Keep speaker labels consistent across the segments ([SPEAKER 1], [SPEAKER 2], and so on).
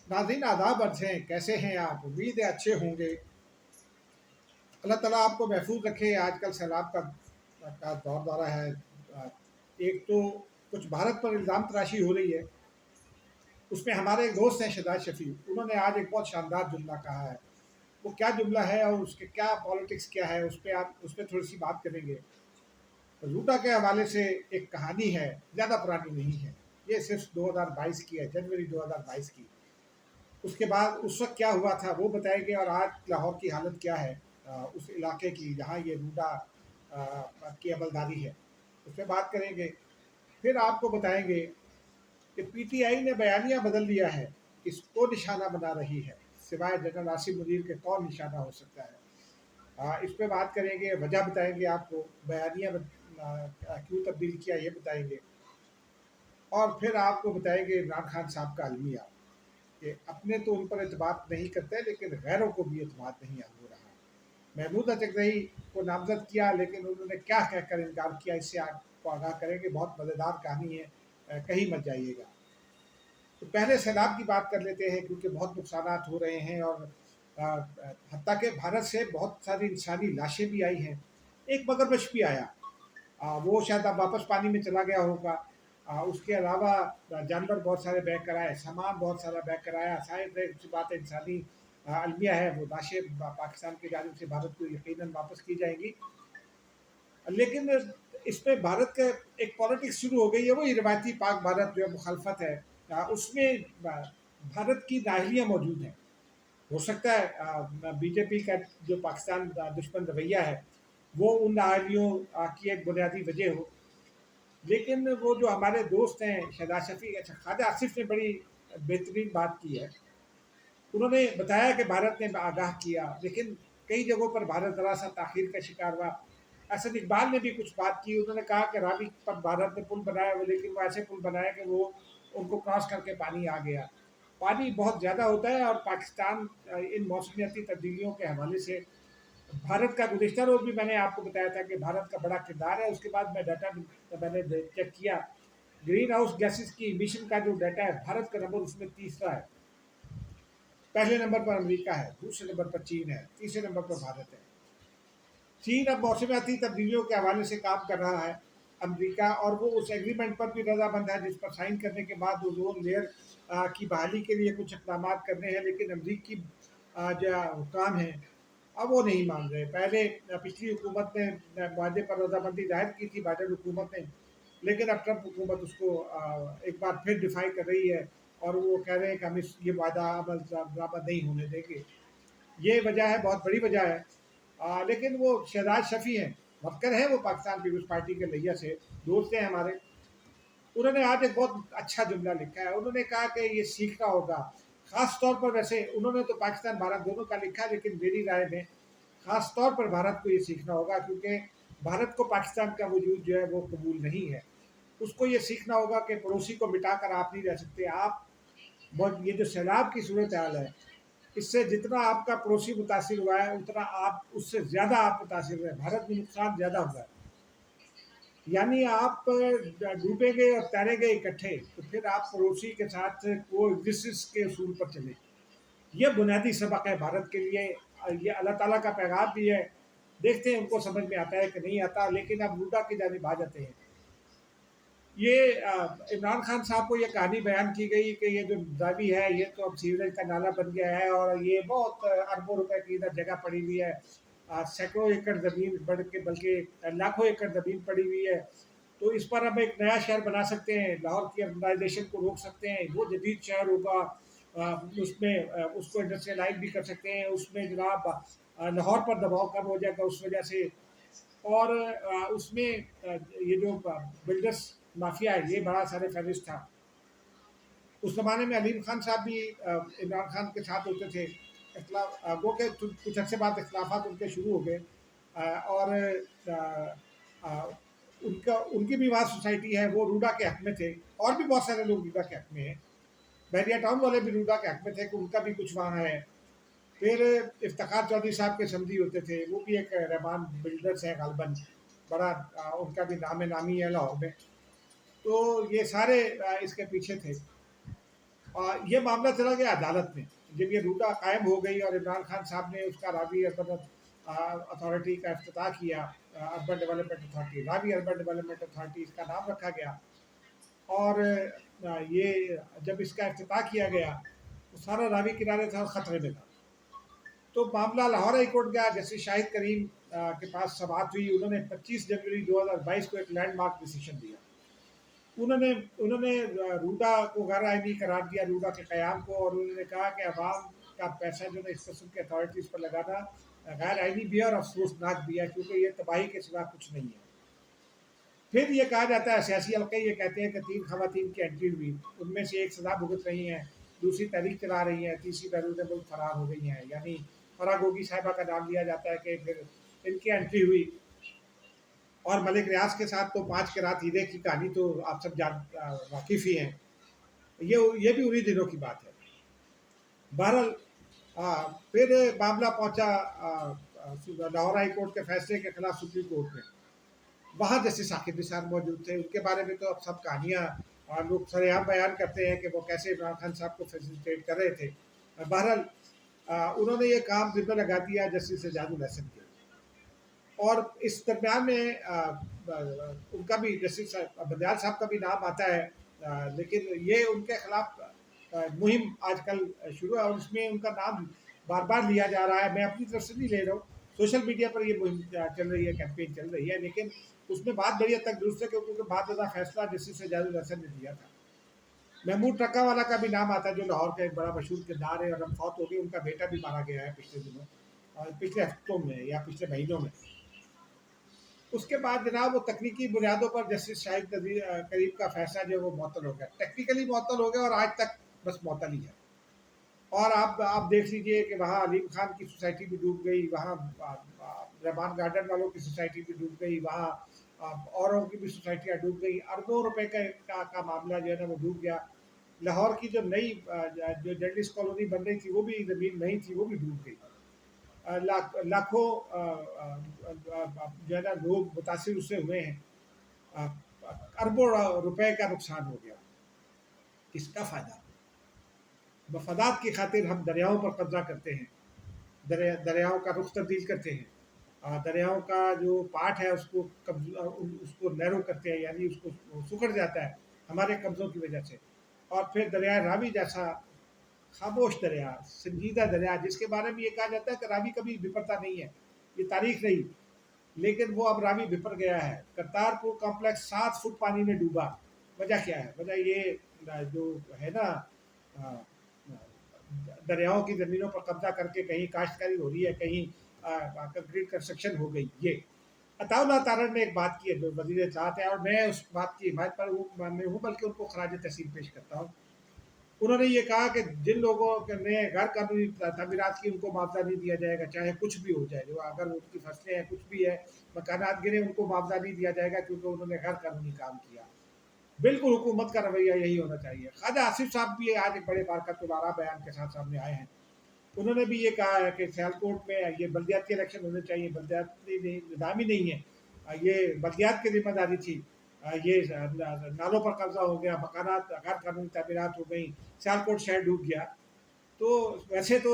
[SPEAKER 1] नाज़रीन आदाब अर्ज़ हैं, कैसे हैं आप? उम्मीद है अच्छे होंगे। अल्लाह ताला आपको महफूज रखे। आजकल सैलाब का दौर दौरा है। एक तो कुछ भारत पर इल्ज़ाम तराशी हो रही है। उसमें हमारे एक दोस्त हैं शहजाद शफ़ी, उन्होंने आज एक बहुत शानदार जुमला कहा है। वो क्या जुमला है और उसके क्या पॉलिटिक्स क्या है, उस पर थोड़ी सी बात करेंगे। रूटा के हवाले से एक कहानी है, ज़्यादा पुरानी नहीं है। ये सिर्फ 2022 की है, जनवरी 2022 की। उसके बाद उस वक्त क्या हुआ था वो बताएंगे, और आज लाहौर की हालत क्या है, उस इलाके की जहाँ ये रूडा की अमलदारी है, उस पर बात करेंगे। फिर आपको बताएंगे कि पीटीआई ने बयानिया बदल दिया है, किसको निशाना बना रही है, सिवाय जनरल आसिम मुनीर के कौन निशाना हो सकता है। इस पे बात करेंगे, वजह बताएंगे आपको, बयानिया क्यों तब्दील किया ये बताएंगे। और फिर आपको बताएंगे इमरान खान साहब का अलमिया, कि अपने तो उन पर एतबार नहीं करते, लेकिन गैरों को भी एतबार नहीं हो रहा। महमूदा चकरई को नामजद किया, लेकिन उन्होंने क्या कहकर इनकार किया, इससे आपको आगाह करेंगे। बहुत मज़ेदार कहानी है, कहीं मत जाइएगा। तो पहले सैलाब की बात कर लेते हैं, क्योंकि बहुत नुकसान हो रहे हैं, और हत्ता के भारत से बहुत सारी इंसानी लाशें भी आई हैं। एक मगरमच्छ भी आया, वो शायद अब वापस पानी में चला गया होगा। उसके अलावा जानवर बहुत सारे बैग कराए, सामान बहुत सारा बैग कराया। शायद सी बात है, इंसानी अलमिया है, वो लाशें पाकिस्तान की जानिब से भारत को यकीनन वापस की जाएंगी। लेकिन इसमें भारत का एक पॉलिटिक्स शुरू हो गई है, वही रिवायती पाक भारत जो मुखालफत है, उसमें भारत की नाअहलियाँ मौजूद हैं। हो सकता है बीजेपी का जो पाकिस्तान दुश्मन रवैया है वो उन नाअहलियों की एक बुनियादी वजह हो। लेकिन वो जो हमारे दोस्त हैं शहजाद शफी, अच्छा ख्वाजा आसिफ ने बड़ी बेहतरीन बात की है। उन्होंने बताया कि भारत ने आगाह किया, लेकिन कई जगहों पर भारत ज़रा सा ताखीर का शिकार हुआ। असद इकबाल ने भी कुछ बात की, उन्होंने कहा कि रावी पर भारत ने पुल बनाया, वो लेकिन वो ऐसे पुल बनाया कि वो उनको क्रॉस करके पानी आ गया। पानी बहुत ज़्यादा होता है, और पाकिस्तान इन मौसमियाती तब्दीलियों के हवाले से भारत का गुज़िश्ता रोज़ भी मैंने आपको बताया था कि भारत का बड़ा किरदार है। उसके बाद मैं डाटा मैंने चेक किया, ग्रीन हाउस गैसेस की इमिशन का जो डाटा है, भारत का नंबर उसमें तीसरा है। पहले नंबर पर अमेरिका है, दूसरे नंबर पर चीन है, तीसरे नंबर पर भारत है। चीन अब मौसमियाती तब्दीलियों के हवाले से काम कर रहा है। अमेरिका और वो उस एग्रीमेंट पर भी रजामंद है, जिस पर साइन करने के बाद ओजोन लेयर की बहाली के लिए कुछ इकदाम करने हैं। लेकिन अमरीकी जो हुकाम हैं, अब वो नहीं मान रहे। पहले पिछली हुकूमत ने वादे पर रजामंदी जाहिर की थी, बाइडन हुकूमत ने, लेकिन अब ट्रंप हुकूमत उसको एक बार फिर डिफाई कर रही है, और वो कह रहे हैं कि हम ये वादा अमल बराबर नहीं होने देंगे। ये वजह है, बहुत बड़ी वजह है। लेकिन वो शहजाद शफी हैं, वर्कर हैं, वो पाकिस्तान पीपल्स पार्टी के लैया से दोस्त हैं हमारे। उन्होंने आज एक बहुत अच्छा जुमला लिखा है। उन्होंने कहा कि ये सीखना होगा, ख़ास तौर पर, वैसे उन्होंने तो पाकिस्तान भारत दोनों का लिखा है, लेकिन मेरी राय में ख़ास तौर पर भारत को ये सीखना होगा, क्योंकि भारत को पाकिस्तान का वजूद जो है वो कबूल नहीं है। उसको ये सीखना होगा कि पड़ोसी को मिटा कर आप नहीं रह सकते। आप बहुत, ये जो सैलाब की सूरत हाल है, इससे जितना आपका पड़ोसी मुतासिर हुआ है, उतना आप उससे ज़्यादा आप मुतासिर हुए। भारत में नुकसान ज़्यादा हुआ है। यानी आप डूबेंगे और तैरेंगे इकट्ठे, तो फिर आप पड़ोसी के साथ को एग्जिस्टेंस के उसूल पर चले। ये बुनियादी सबक है भारत के लिए। ये अल्लाह ताला का पैगाम भी है। देखते हैं उनको समझ में आता है कि नहीं आता, लेकिन अब मुद्दा की जानिब आ जाते हैं। ये इमरान खान साहब को ये कहानी बयान की गई कि ये जो दावी है, ये तो अब सीवरेज का नाला बन गया है, और ये बहुत अरबों रुपए की इधर जगह पड़ी हुई है। सैकड़ों एकड़ ज़मीन, बढ़ के बल्कि लाखों एकड़ ज़मीन पड़ी हुई है। तो इस पर हम एक नया शहर बना सकते हैं, लाहौर की अर्बनाइजेशन को रोक सकते हैं, वो जदीद शहर होगा। उसमें उसको इंडस्ट्रियलाइज भी कर सकते हैं। उसमें जनाब लाहौर पर दबाव कम हो जाएगा उस वजह से। और उसमें ये जो बिल्डर्स माफिया है, ये बड़ा सारे फहरिस्त था। उस ज़माने में अलीम खान साहब भी इमरान खान के साथ होते थे। वो के कुछ अर्से बाद इख्लाफात उनके शुरू हो गए। और उनका उनकी भी वहाँ सोसाइटी है, वो रूडा के हक में थे। और भी बहुत सारे लोग रूडा के हक में हैं। बहरिया टाउन वाले भी रूडा के हक में थे कि उनका भी कुछ वहाँ है। फिर इफ्तिखार चौधरी साहब के समधी होते थे, वो भी एक रहमान बिल्डर्स हैं गालबन, बड़ा उनका भी नामी है लाहौर में। तो ये सारे इसके पीछे थे। ये मामला चला गया अदालत में। जब ये रूटा कायम हो गई और इमरान खान साहब ने उसका रावी अर्बन अथॉरिटी का इफ्तिताह किया, urban development authority, Ravi urban development authority इसका नाम रखा गया। और ये जब इसका इफ्तिताह किया गया तो सारा रावी किनारे था, खतरे में था। तो मामला लाहौर हाई कोर्ट गया, जस्टिस शाहिद करीम के पास समाअत हुई। उन्होंने 25 जनवरी 2022 को एक लैंडमार्क डिसीजन दिया। उन्होंने उन्होंने रूडा को गैर आइनी करार दिया, रूडा के क़याम को, और उन्होंने कहा कि अवाम का पैसा जो है इस किस्म के अथॉरिटीज़ पर लगाना गैर आइनी भी है और अफसोसनाक भी है, क्योंकि ये तबाही के सिवा कुछ नहीं है। फिर ये कहा जाता है, सियासी हल्के ये कहते हैं कि 3 खवातीन की एंट्री हुई, उनमें से एक सजा भुगत रही हैं, दूसरी तहरीक चला रही हैं, तीसरी बैरून मुल्क फरार हो गई हैं। यानी फराह गोगी साहिबा का नाम लिया जाता है कि फिर इनकी एंट्री हुई। और मलिक रियाज के साथ तो 5 के रात हीरे की कहानी तो आप सब वाकिफ़ ही हैं। ये भी उन्हीं दिनों की बात है। बहरहाल फिर मामला पहुंचा लाहौर हाई कोर्ट के फैसले के खिलाफ सुप्रीम कोर्ट में। वहाँ जस्टिस साकिब निसार मौजूद थे। उनके बारे में तो अब सब कहानियाँ लोग सरेआम बयान करते हैं कि वो कैसे इमरान खान साहब को फैसिलिटेट कर रहे थे। बहरहाल उन्होंने ये काम जिम्मे लगा दिया जस्टिस एजाजुल हसन के। और इस दरमियान में उनका भी जस्टिस बंदयाल साहब का भी नाम आता है, लेकिन ये उनके खिलाफ मुहिम आजकल शुरू है और उसमें उनका नाम बार बार लिया जा रहा है। मैं अपनी तरफ से नहीं ले रहा हूँ, सोशल मीडिया पर ये मुहिम चल रही है, कैंपेन चल रही है, लेकिन उसमें बात बड़ी हद तक दुरुस्त है, क्योंकि बाद फैसला जस्टिस एजाजुल हसन ने दिया था। महमूद ट्रक्का वाला का भी नाम आता है, जो लाहौर का एक बड़ा मशहूर किरदार है और अब फौत हो गई। उनका बेटा भी मारा गया है पिछले दिनों, पिछले हफ्तों में या पिछले महीनों में। उसके बाद जनाब वो तकनीकी बुनियादों पर जस्टिस शाहिद करीम का फैसला जो वो मुअत्तल हो गया, टेक्निकली मुअत्तल हो गया और आज तक बस मुअत्तल ही है। और आप देख लीजिए कि वहाँ अलीम खान की सोसाइटी भी डूब गई, वहाँ रहमान गार्डन वालों की सोसाइटी भी डूब गई, वहाँ औरों की भी सोसाइटियाँ डूब गई। अरबों रुपए का मामला जो है ना वो डूब गया। लाहौर की जो नई जो जर्नलिस्ट कॉलोनी बन रही थी वो भी ज़मीन नहीं थी, वो भी डूब गई। लाखों जो है ना लोग मुतासिर उससे हुए हैं। अरबों रुपए का नुकसान हो गया। किसका फ़ायदा? मफादात की खातिर हम दरियाओं पर कब्जा करते हैं, दरियाओं का रुख तब्दील करते हैं, दरियाओं का जो पार्ट है उसको नैरो करते हैं, यानी उसको सुखड़ जाता है हमारे कब्ज़ों की वजह से। और फिर दरिया रावी जैसा खामोश दरिया, संजीदा दरिया, जिसके बारे में ये कहा जाता है कि रावी कभी बिपरता नहीं है, ये तारीख रही, लेकिन वो अब रावी बिपर गया है। करतारपुर कॉम्प्लेक्स 7 फुट पानी में डूबा। वजह क्या है? वजह ये जो है ना, दरियाओं की ज़मीनों पर कब्जा करके कहीं काश्तकारी हो रही है, कहीं कंक्रीट कंस्ट्रक्शन हो गई। ये अताउल्लाह तारड़ ने एक बात की है जो वज़ीर इत्तलात है, और मैं उस बात की हिमायत पर हूँ, बल्कि उनको खराज तहसीन पेश करता हूँ। उन्होंने ये कहा कि जिन लोगों ने गैर कानूनी तामीरात की, उनको मुआवजा नहीं दिया जाएगा, चाहे कुछ भी हो जाए। जो अगर उनकी फसलें हैं, कुछ भी है, मकानात गिरे, उनको मुआवजा नहीं दिया जाएगा, क्योंकि उन्होंने गैर कानूनी काम किया। बिल्कुल हुकूमत का रवैया यही होना चाहिए। ख्वाजा आसिफ साहब भी आज एक बड़े बारकतुल्लाह बयान के साथ सामने आए हैं। उन्होंने भी ये कहा है कि सियालकोट में ये बल्दियाती इलेक्शन होने चाहिए, बल्दियाती निज़ाम ही नहीं है, ये बल्दियात की जिम्मेदारी थी। ये नालों पर कब्जा हो गया, मकानात गैर कानूनी तामीरात हो गई, सियालकोट शहर डूब गया। तो वैसे तो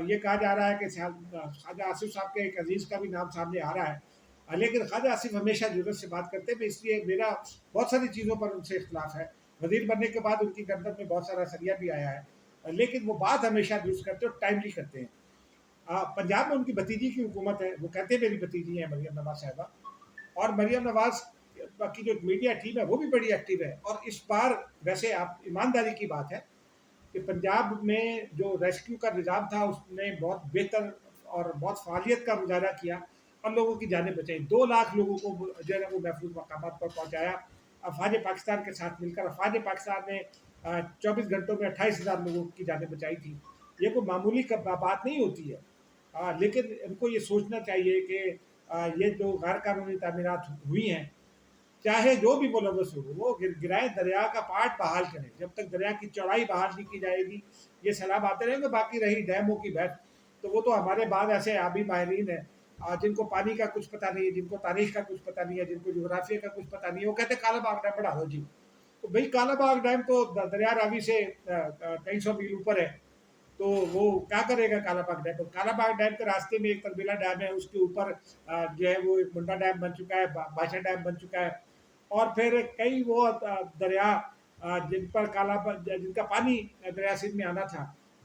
[SPEAKER 1] ये कहा जा रहा है कि ख्वाजा आसिफ साहब के एक अजीज़ का भी नाम सामने आ रहा है, लेकिन ख्वाजा आसिफ हमेशा जुर्रत से बात करते हैं, इसलिए मेरा बहुत सारी चीज़ों पर उनसे इख्तलाफ है। वज़ीर बनने के बाद उनकी गर्दन में बहुत सारा सरिया भी आया है, लेकिन वो बात हमेशा दुरुस्त करते और टाइमली करते हैं। पंजाब में उनकी भतीजी की हुकूमत है, वो कहते हैं मेरी भतीजी है मरियम नवाज साहिबा, और मरियम नवाज की जो मीडिया टीम है वो भी बड़ी एक्टिव है। और इस बार वैसे आप ईमानदारी की बात है कि पंजाब में जो रेस्क्यू का निज़ाम था उसने बहुत बेहतर और बहुत फ़ालियत का मुजाहरा किया और लोगों की जानें बचाई। 2 लाख लोगों को जो है ना वो महफूज मकामात पर पहुँचाया अफ़वाज पाकिस्तान के साथ मिलकर। अफ़वाज पाकिस्तान ने 24 घंटों में 28,000 लोगों की जानें बचाई थी। ये कोई मामूली बात नहीं होती है, लेकिन इनको ये सोचना चाहिए कि ये जो गैर कानूनी तामीरात हुई हैं, चाहे जो भी मुलव्वस हो, वो गिराए, दरिया का पार्ट बहाल करें। जब तक दरिया की चौड़ाई बहाल नहीं की जाएगी, ये सैलाब आते रहेंगे। बाकी रही डैमों की बहस, तो वो तो हमारे बाद ऐसे आबी माहिरीन हैं जिनको पानी का कुछ पता नहीं है, जिनको तारीख का कुछ पता नहीं है, जिनको जोग्राफिया का कुछ पता नहीं है, वो कहते काला बाग डैम बढ़ा दो जी। तो भाई कालाबाग डैम तो दरिया रावी से कई सौ मील ऊपर है, तो वो क्या करेगा कालाबाग डैम? तो कालाबाग डैम के रास्ते में एक तरबीला डैम है, उसके ऊपर जो है वो एक मुंडा डैम बन चुका है, बादशाह डैम बन चुका है, और फिर कई वो दरिया जिन पर जिनका पानी दरिया सिंध में आना था,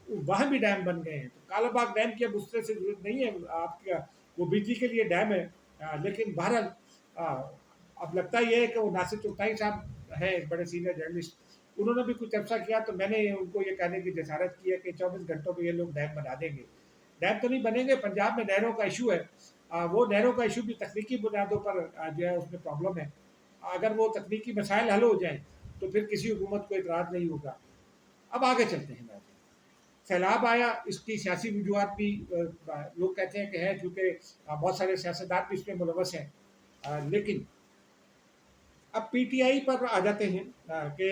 [SPEAKER 1] वहाँ भी डैम बन गए हैं। तो कालाबाग डैम की अब उससे से जरूरत नहीं है आपका, वो बिजली के लिए डैम है। लेकिन बहरहाल अब लगता ये है कि वो नासिर चुगताई साहब है, एक बड़े सीनियर जर्नलिस्ट, उन्होंने भी कुछ चर्चा किया, तो मैंने उनको ये कहने की जसारत की है कि 24 घंटों में ये लोग डैम बना देंगे। डैम तो नहीं बनेंगे, पंजाब में नहरों का इशू है, वो नहरों का इशू भी तकनीकी बुनियादों पर जो है उसमें प्रॉब्लम है। अगर वो तकनीकी मसाइल हल हो जाए तो फिर किसी हुकूमत को इतराज़ नहीं होगा। अब आगे चलते हैं मैच। सैलाब आया, इसकी सियासी वजूहत भी लोग कहते हैं कि है, चूँकि बहुत सारे सियासतदान भी इसमें मुलवस हैं। लेकिन अब पीटीआई पर आ जाते हैं कि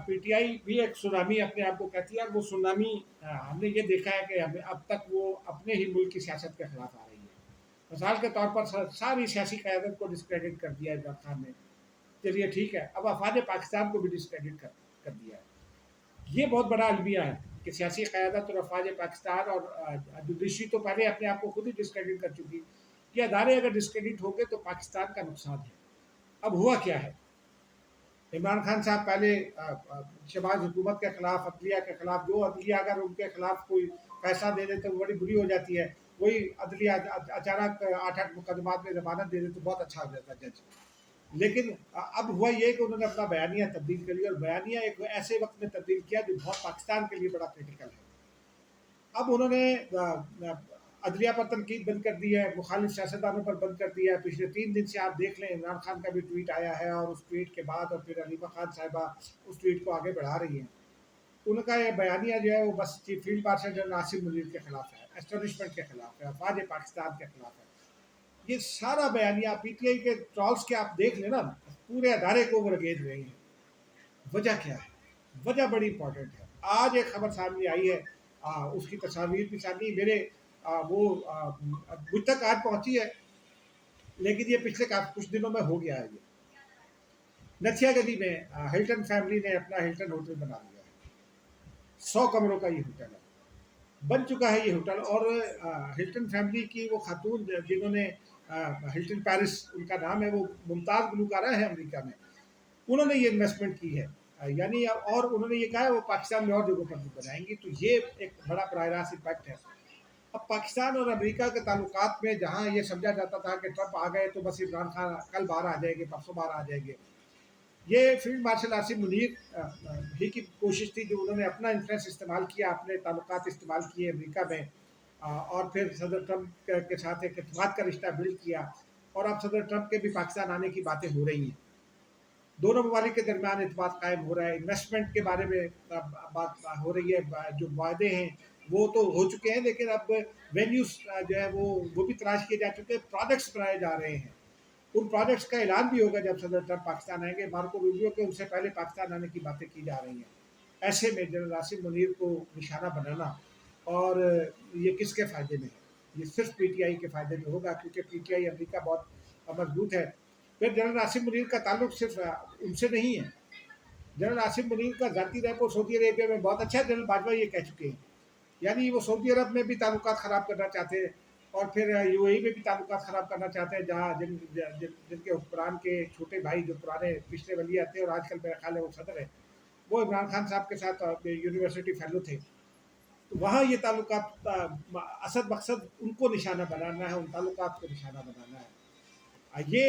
[SPEAKER 1] पीटीआई भी एक सुनामी अपने आप को कहती है, और वो सुनामी हमने ये देखा है कि हमें अब तक वो अपने ही मुल्क की सियासत के खिलाफ आ रही है। मिसाल के तौर पर सारी सियासी क़यादत को डिस्क्रेडिट कर दिया इमरान खान ने। चलिए ठीक है, अब अफवाज पाकिस्तान को भी डिस्क्रेडिट कर दिया है। ये बहुत बड़ा अलमिया है कि सियासी क़यादत और अफवाज पाकिस्तान और जुडिशरी तो पहले अपने आप को खुद ही डिस्क्रेडिट कर चुकी। ये अदारे अगर डिस्क्रेडिट हो गए तो पाकिस्तान का नुकसान है। अब हुआ क्या है, इमरान खान साहब पहले शहबाज हुकूमत के खिलाफ, अदलिया के खिलाफ, जो अदलिया अगर उनके खिलाफ कोई फैसला दे दे तो बड़ी बुरी हो जाती है। वही अदलिया अचानक 8-8 मुकदमात में जमानत दे दे तो बहुत अच्छा हो जाता है जज। लेकिन अब हुआ ये कि उन्होंने अपना बयानिया तब्दील कर लिया, और बयानिया एक ऐसे वक्त में तब्दील किया जो बहुत पाकिस्तान के लिए बड़ा क्रिटिकल है। अब उन्होंने अदलिया पर तनकीद बंद कर दी है, मुखालिफ सियासतदानों पर बंद कर दिया है। पिछले 3 दिन से आप देख लें, इमरान खान का भी ट्वीट आया है, और उस ट्वीट के बाद और फिर अलीमा खान साहिबा उस ट्वीट को आगे बढ़ा रही हैं। उनका ये बयानिया जो है वो बस chief field marshal general Asim Munir के खिलाफ है, एस्टेब्लिशमेंट के खिलाफ है, अफवाज पाकिस्तान के खिलाफ है। ये सारा बयानिया पीटीआई के ट्रॉल्स के आप देख लेना, पूरे अदारे को वो रगेज रहे हैं। वजह क्या है? वजह बड़ी इंपॉर्टेंट है। आज एक खबर सामने आई है, उसकी तस्वीर भी सामने मेरे वो मुझ तक आज पहुंची है, लेकिन ये पिछले कुछ दिनों में हो गया है। ये नथिया गली में हिल्टन फैमिली ने अपना हिल्टन होटल बना लिया है। 100 कमरों का ये होटल है, बन चुका है ये होटल। और हिल्टन फैमिली की वो खातून जिन्होंने हिल्टन पेरिस उनका नाम है, वो मुमताज़ गुलकारा है अमेरिका में, उन्होंने ये इन्वेस्टमेंट की है। यानी और उन्होंने ये कहा है वो पाकिस्तान में और जगहों पर भी बनाएंगी, तो ये एक बड़ा बराह रास्त इम्पैक्ट है। अब पाकिस्तान और अमेरिका के ताल्लुकात में जहाँ ये समझा जाता था कि ट्रंप आ गए तो बस इमरान खान कल बाहर आ जाएंगे, परसों बाहर आ जाएंगे, ये फील्ड मार्शल आसिम मुनीर ही की कोशिश थी, जो उन्होंने अपना इन्फ्लुएंस इस्तेमाल किया, अपने ताल्लुकात इस्तेमाल किए अमेरिका में, और फिर सदर ट्रंप के साथ एक इत्तेफाक का रिश्ता बिल्ड किया, और अब सदर ट्रंप के भी पाकिस्तान आने की बातें हो रही हैं। दोनों ममालिक के दरमियान इत्तेफाक कायम हो रहा है, इन्वेस्टमेंट के बारे में बात हो रही है, जो वायदे हैं वो तो हो चुके हैं, लेकिन अब वेन्यूज जो है वो भी तलाश किए जा चुके हैं, प्रोजेक्ट्स बनाए जा रहे हैं। उन प्रोजेक्ट्स का ऐलान भी होगा जब सदर ट्रंप पाकिस्तान आएंगे। मार्को रूबियो के उनसे पहले पाकिस्तान आने की बातें की जा रही हैं। ऐसे में जनरल आसिम मुनीर को निशाना बनाना, और ये किसके फ़ायदे में है? ये सिर्फ पीटीआई के फ़ायदे में होगा, क्योंकि पीटीआई अमेरिका बहुत मजबूत है। फिर जनरल आसिम मुनीर का ताल्लुक सिर्फ उनसे नहीं है, जनरल आसिम मुनीर का ज़ाती रैप सऊदी अरेबिया में बहुत अच्छा है, जनरल बाजवा ये कह चुके हैं। यानी वो सऊदी अरब में भी ताल्लुकात ख़राब करना चाहते हैं, और फिर यूएई में भी ताल्लुकात ख़राब करना चाहते हैं, जहाँ जिनके हुक्मरान के छोटे भाई जो पुराने पिछले वली आते हैं और आजकल मेरा ख्याल है वो सदर है, वो इमरान खान साहब के साथ यूनिवर्सिटी फेलो थे। तो वहाँ ये ताल्लुकात असद मकसद उनको निशाना बनाना है, उन ताल्लुकात को निशाना बनाना है। ये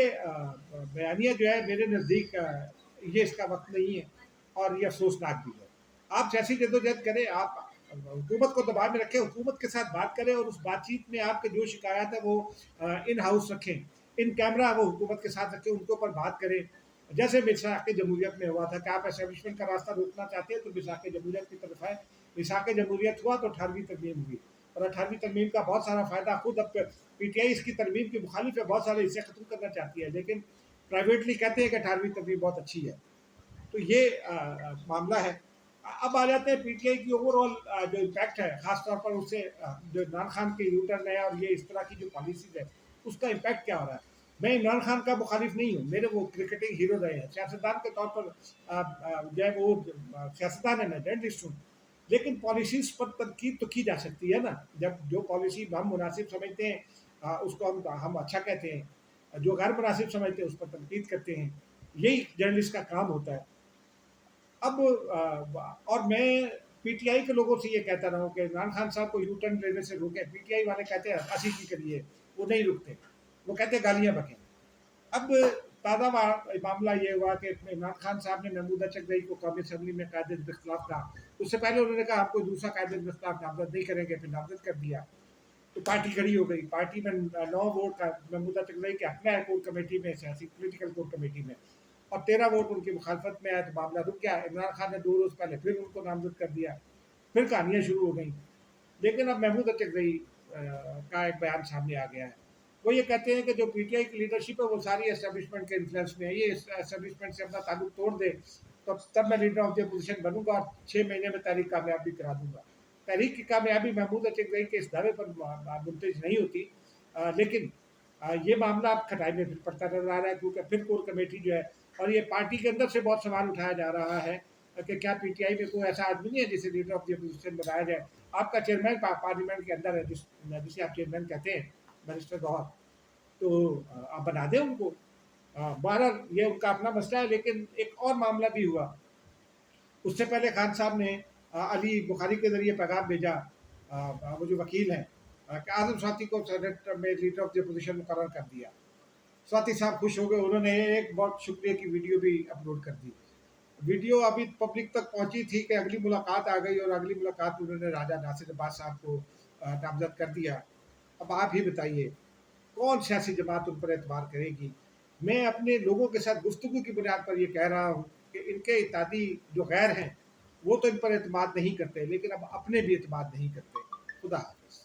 [SPEAKER 1] बयानिया जो है मेरे नज़दीक ये इसका वक्त नहीं है, और ये अफसोसनाक भी है। आप सियासी जद्दोजहद करें, आप हुकूमत को दबाव में रखें, हुकूमत के साथ बात करें, और उस बातचीत में आपके जो शिकायत है वो इन हाउस रखें, इन कैमरा वो हुकूमत के साथ रखें, उनके ऊपर बात करें। जैसे मिसाक जमहूरियत में हुआ था कि आप एस्टेब्लिशमेंट का रास्ता रोकना चाहते हैं तो मिसाक जमहूरियत की तरफ आए। मिसाक जमहूरियत हुआ तो 18वीं तरमीम हुई, और 18वीं तरमीम का बहुत सारा फ़ायदा खुद अब पीटीआई इसकी तरमीम की मुखालिफ है, बहुत सारे इसे ख़त्म करना चाहती है, लेकिन प्राइवेटली कहते हैं कि 18वीं तरमीम बहुत अच्छी है। तो ये मामला है। अब आ जाते हैं पीटीआई की ओवरऑल जो इम्पैक्ट है, ख़ास तौर पर उससे जो इमरान खान के यू टर्न है और ये इस तरह की जो पॉलिसीज़ है, उसका इम्पैक्ट क्या हो रहा है। मैं इमरान खान का मुखालिफ नहीं हूँ, मेरे वो क्रिकेटिंग हीरो रहे हैं, सियासतदान के तौर पर जो है वो सियासतदान है, मैं जर्नलिस्ट हूँ। लेकिन पॉलिसीज पर तनकीद तो की जा सकती है ना, जब जो पॉलिसी हम मुनासिब समझते हैं उसको हम अच्छा कहते हैं, जो गैर मुनासिब समझते हैं उस पर तनकीद करते हैं। यही जर्नलिस्ट का काम होता है। अब और मैं पीटीआई के लोगों से ये कहता रहा हूँ कि इमरान खान साहब को यू टर्न लेने से रोकें। पीटीआई वाले कहते हैं हंसी की करिए, वो नहीं रुकते, वो कहते हैं गालियाँ बकें। अब ताज़ा मामला ये हुआ कि इमरान खान साहब ने महमूदा चकधरी को कौमी असम्बली में कायदे इख्तलाफ कहा। उससे पहले उन्होंने कहा हम कोई दूसरा कायदे इख्तलाफ नामजद नहीं करेंगे, फिर नामजद कर दिया। तो पार्टी खड़ी हो गई। पार्टी में 9 वोट का महमूदा चकधरी के हक में है कोर कमेटी में, सियासी पोलिटिकल कोर कमेटी में, और 13 वोट उनकी मुखालफत में आया, तो मामला रुक गया। इमरान खान ने 2 रोज़ पहले फिर उनको नामजद कर दिया, फिर कहानियाँ शुरू हो गई। लेकिन अब महमूद चकधरी का एक बयान सामने आ गया है। वो ये कहते हैं कि जो पीटीआई की लीडरशिप है वो सारी एस्टेब्लिशमेंट के इन्फ्लुएंस में है, ये एस्टेब्लिशमेंट से अपना ताल्लुक तोड़ दे तो तब मैं लीडर ऑफ द अपोजिशन बनूंगा और 6 महीने में तहरीक कामयाबी करा दूंगा। तहरीक की कामयाबी महमूद चकधरी के इस दावे पर मुमतज नहीं होती, लेकिन ये मामला अब खटाई में फिर पड़ता नजर आ रहा है, क्योंकि फिर कोर कमेटी जो है, और ये पार्टी के अंदर से बहुत सवाल उठाया जा रहा है कि क्या पीटीआई में कोई ऐसा आदमी नहीं है जिसे लीडर ऑफ द अपोजिशन बनाया जाए। आपका चेयरमैन पार्लियामेंट के अंदर है, जिसे आप चेयरमैन कहते हैं, बैरिस्टर गौहर, तो आप बना दें उनको। बहरहाल ये उनका अपना मसला है। लेकिन एक और मामला भी हुआ, उससे पहले खान साहब ने अली बुखारी के जरिए पैगाम भेजा, वो जो वकील हैं, कि आजम स्वाति को सेनेट में लीडर ऑफ द अपोजिशन मुकर्रर कर दिया। स्वाति साहब खुश हो गए, उन्होंने एक बहुत शुक्रिया की वीडियो भी अपलोड कर दी। वीडियो अभी पब्लिक तक पहुंची थी कि अगली मुलाकात आ गई, और अगली मुलाकात में उन्होंने राजा नासिर अब्बास साहब को नामजद कर दिया। अब आप ही बताइए कौन सियासी जमात उन पर एतबार करेगी। मैं अपने लोगों के साथ गुफ्तगू की बुनियाद पर यह कह रहा हूँ कि इनके इत्यादि जो गैर हैं वो तो इन पर एतमाद नहीं करते, लेकिन अब अपने भी एतमाद नहीं करते। खुदा हाफिज़।